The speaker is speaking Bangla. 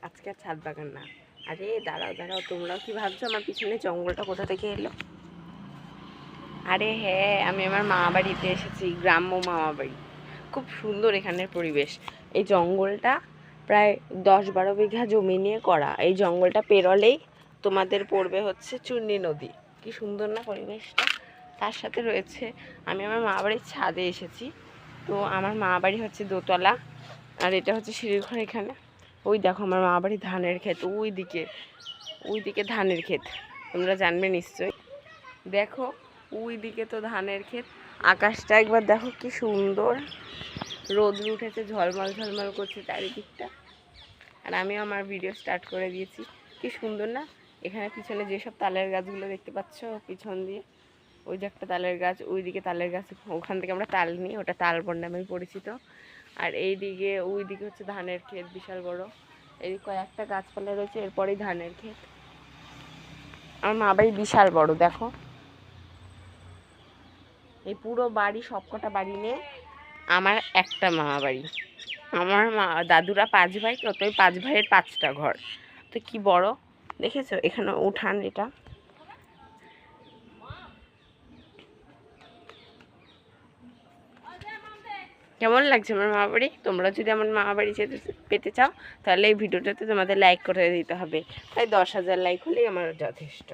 আজকে আর ছাদ বাগান না। আরে দাঁড়াও দাঁড়াও, তোমরাও কি ভাবছো আমার পিছনে জঙ্গলটা কোথা থেকে এলো? আরে হ্যাঁ, আমি আমার মামা বাড়িতে এসেছি, গ্রাম্য মামা বাড়ি। খুব সুন্দর এখানের পরিবেশ। এই জঙ্গলটা প্রায় 10-12 বিঘা জমি নিয়ে করা। এই জঙ্গলটা পেরোলেই তোমাদের পড়বে হচ্ছে চূর্ণী নদী। কি সুন্দর না পরিবেশটা। তার সাথে রয়েছে, আমি আমার মামা বাড়ির ছাদে এসেছি। তো আমার মামা বাড়ি হচ্ছে দোতলা, আর এটা হচ্ছে সিঁড়িঘর। এখানে ওই দেখো আমার মামা বাড়ি ধানের ক্ষেত, ওই দিকে ধানের ক্ষেত, তোমরা জানবে নিশ্চয়ই। দেখো ওই দিকে তো ধানের ক্ষেত। আকাশটা একবার দেখো কি সুন্দর, রোদ উঠেছে, ঝলমল ঝলমল করছে চারিদিকটা। আর আমিও আমার ভিডিও স্টার্ট করে দিয়েছি। কি সুন্দর না? এখানে পিছনে যেসব তালের গাছগুলো দেখতে পাচ্ছ পিছন দিয়ে, ওই যে একটা তালের গাছ, ওই দিকে তালের গাছ, ওখান থেকে আমরা তাল নিই, ওটা তালবন নামে পরিচিত। আর এই দিকে ওই দিকে হচ্ছে ধানের ক্ষেত, বিশাল বড়। এই কয়েকটা গাছপালা রয়েছে, এরপরেই ধানের ক্ষেত। আমার মা বাড়ি বিশাল বড়, দেখো। এই পুরো বাড়ি, সবকটা বাড়ি নিয়ে আমার একটা মামা বাড়ি। আমার দাদুরা 5 ভাই, তো ওই 5 ভাইয়ের 5টা ঘর। তো কি বড় দেখেছো? এখানে উঠান। এটা কেমন লাগছে আমার মামা বাড়ি? তোমরা যদি আমার মামা বাড়ি পেতে চাও, তাহলে এই ভিডিওটাতে তোমাদের লাইক করে দিতে হবে। তাই 10,000 লাইক হলেই আমার যথেষ্ট।